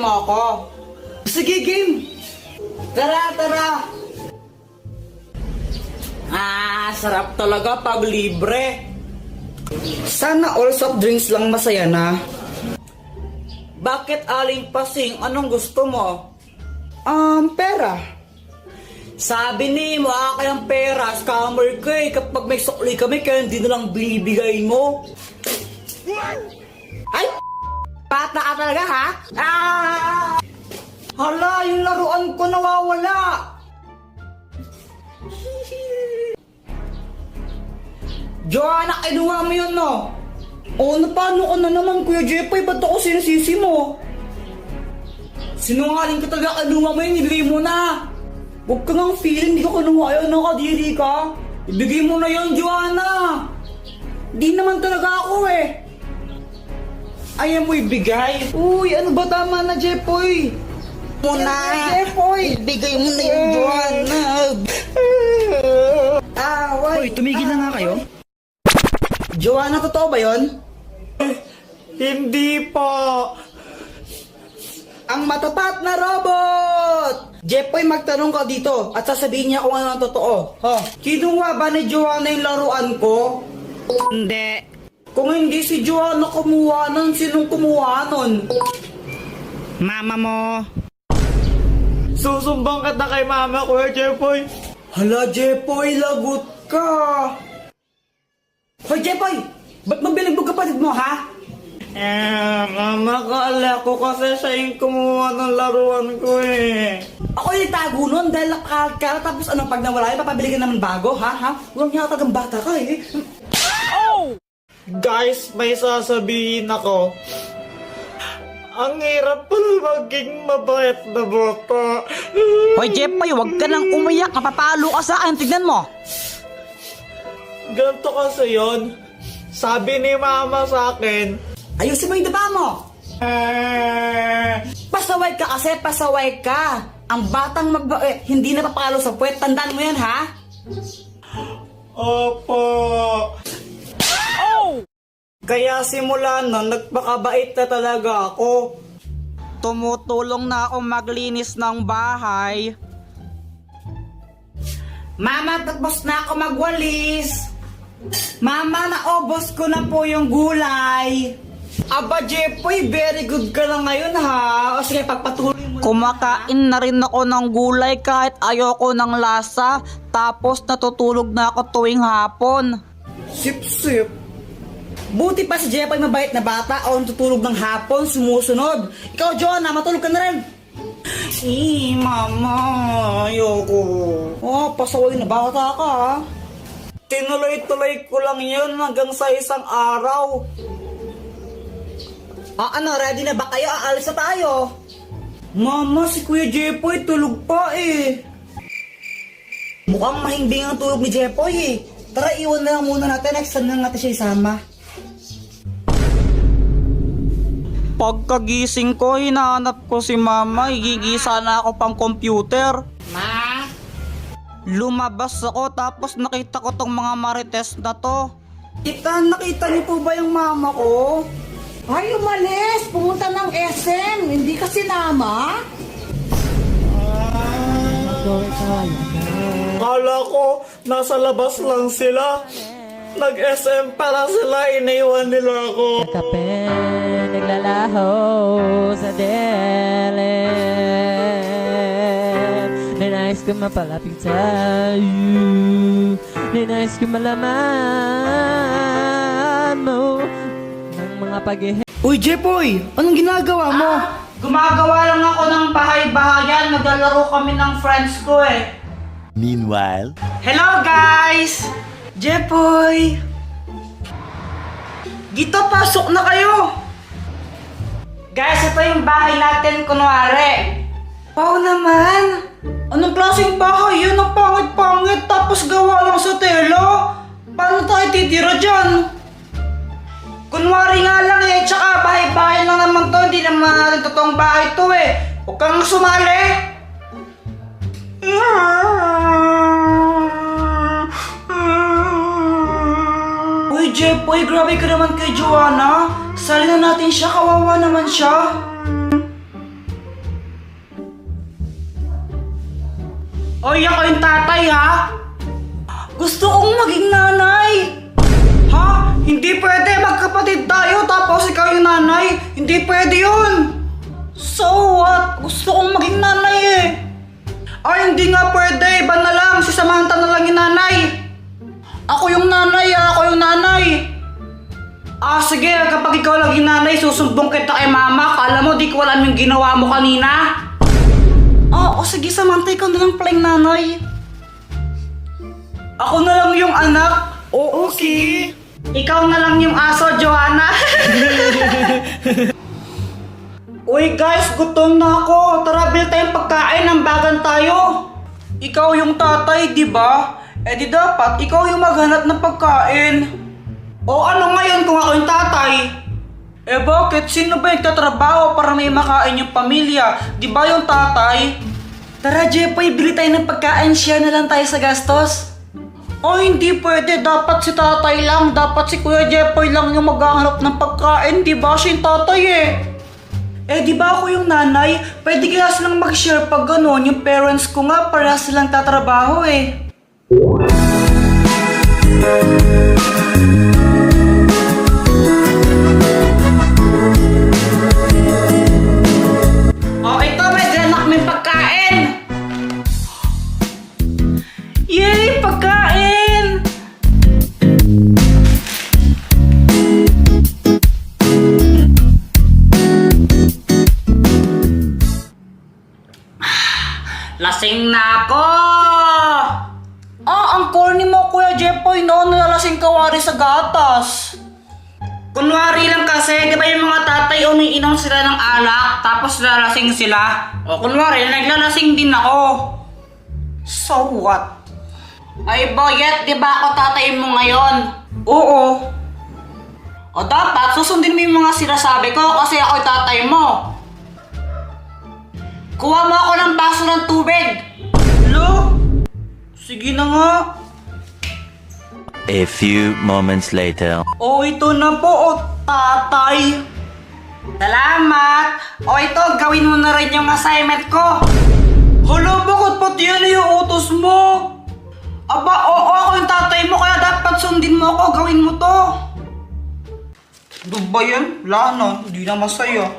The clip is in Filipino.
mo ako. Sige, game! Tara! Sarap talaga pag libre. Sana all soft drinks lang masaya na. Bakit Aling Pasing? Anong gusto mo? Pera. Sabi ni mo, kayang pera, scammer ka eh. Kapag may sukli kami, kaya hindi na lang binibigay mo. Ay! Bata ka talaga, ha? Hala, yung laruan ko nawawala. Joanna, kinuha mo yun, no? Paano ko na naman, Kuya Jepoy? Ba't ako sinisisi mo? Sinungaling ka talaga, kinuha mo yun, ibigay mo na. Huwag ka ngang feeling, di ka kinuha yun, nakadiri ka. Ibigay mo na yun, Joanna. Di naman talaga ako eh. Ayaw mo ibigay. Uy, ano ba tama na, Jepoy? Muna. Jepoy, ibigay mo na yun, Joanna. Uy, tumigil na nga kayo. Joanna, totoo ba yun? Hindi po. Ang matapat na robot! Jepoy, magtanong ka dito at sasabihin niya kung ano ang totoo. Kinuha ba ni Joanna yung laruan ko? Hindi. Kung hindi si Joanna kumuha nun, sinong kumuha nun? Mama mo. Susumbang ka na kay mama ko, Jepoy. Hala, Jepoy, lagot ka. Hoy, Jepoy! Ba't mo binagbog kapatid mo, ha? Mama, kaala ko kasi siya yung kumuha ng laruan ko eh. Ako yung tago nun dahil nakakal ka. Tapos ano, pag nawala yun, papabili ka naman bago, ha? Walang niya tagang bata ka eh. Oh! Guys, may sasabihin ako. Ang hirap pala maging mabait na bata. Hoy, Jepoy, huwag ka nang umiyak. Kapapalo ka sa akin. Tignan mo. Ganto kasi yun. Sabi ni mama sa akin, ayusin mo yung daba mo. Pasaway ka kasi, pasaway ka. Ang batang magbait, hindi napapalo sa puwet. Tandaan mo yan, ha? Opo. Oh! Kaya simula nun, nagpakabait na talaga ako. Tumutulong na ako maglinis ng bahay. Mama, tapos na ako magwalis. Mama, naubos ko na po yung gulay. Aba, Jepoy, very good ka na ngayon, ha? O sige, pagpatuloy mo. Kumakain na rin ako ng gulay kahit ayoko ng lasa. Tapos natutulog na ako tuwing hapon. Sip-sip. Buti pa si Jepoy mabait na bata o natutulog ng hapon, sumusunod. Ikaw, Joanna, matulog ka na rin. Mama, ayoko. Pasaway na bata ka, ha? Tinuloy-tuloy ko lang yun hanggang sa isang araw. Ready na ba kayo? Aalis na tayo. Mama, si Kuya Jepoy tulog pa eh. Mukhang mahimbing ang tulog ni Jepoy eh. Tara, iwan na lang muna natin. Next time na natin siya isama. Pagkagising ko, hinahanap ko si mama. Higigisa na ako pang computer. Ma? Lumabas ako tapos nakita ko tong mga marites na to. Nakita niyo po ba yung mama ko? Ay, umalis! Pumunta ng SM! Hindi ka sinama? Kala ko, nasa labas lang sila. Nag-SM para sila, iniwan nila ako. Kape, naglalaho sa dilim. Ninais ko mapalapit sa'yo. Ninais ko malaman mo ng mga pag-ihip. Uy, Jepoy! Anong ginagawa mo? Gumagawa lang ako ng bahay-bahayan. Naglalaro kami ng friends ko eh. Meanwhile, Hello guys! Jepoy! Gito, pasok na kayo! Guys, ito yung bahay natin, kunwari. Wow naman! Anong klaseng bahay yun? Ang pangit-pangit, tapos gawa lang sa tela. Paano tayo titira dyan? Kunwari nga lang eh, tsaka bahay-bahay lang naman to. Hindi naman natin totoong bahay to eh. Huwag kang sumali! Uy, Jepoy, grabe ka naman kay Joanna. Sali na natin siya, kawawa naman siya. Oy, ako yung tatay ha? Gusto kong maging nanay. Ha? Hindi pwede, magkapatid tayo tapos ikaw yung nanay. Hindi pwede yun. So what? Gusto kong maging nanay eh. Ay, hindi nga pwede. Iba na lang. Si Samantha na lang yung nanay. Ako yung nanay ah. Ako yung nanay. Ah, sige. Kapag ikaw lang yung nanay, susumbong kita kay mama. Kala mo, di ko alam yung ginawa mo kanina. O sige Samantha, ikaw na lang pala yung nanay. Ako na lang yung anak. Oo, okay. Ikaw na lang yung aso, Joanna. Uy guys, gutom na ako. Tara, bil tayong pagkain, ambagan tayo. Ikaw yung tatay, di ba? Eh di dapat, ikaw yung maghanap ng pagkain. O ano ngayon kung ako yung tatay? Eh bakit? Sino ba nagtatrabaho para may makain yung pamilya? Di ba yung tatay? Tara Jepoy, bili tayo ng pagkain. Share na lang tayo sa gastos. Oh, hindi pwede. Dapat si tatay lang. Dapat si Kuya Jepoy lang yung maghahanap ng pagkain. Di ba? Siya yung tatay eh. Eh, di ba ako yung nanay? Pwede kaya silang mag-share pag gano'n. Yung parents ko nga para silang tatrabaho eh. Oh, ito may ganak may pagkain. Yay, pagkain! Lasing na ako! Ang corny mo, Kuya Jepoy, no? Nalalasing ka wari sa gatas. Kunwari lang kasi, di ba yung mga tatay umiinom sila ng alak, tapos lalasing sila? O kunwari, naglalasing din ako. So what? Ay Boyet, di ba ako tatay mo ngayon? Oo. O dapat, susundin mo yung mga sinasabi ko kasi ako yung tatay mo. Kuha mo ako ng baso ng tubig. Lo? Sige na nga. A few moments later. O ito na po, tatay. Salamat. O ito, gawin mo na rin yung assignment ko. Hala, bakit pati yan yung utos mo? Aba, oo, ako yung tatay mo, kaya dapat sundin mo ako, gawin mo to. Ano ba yan? Wala na, hindi na masaya.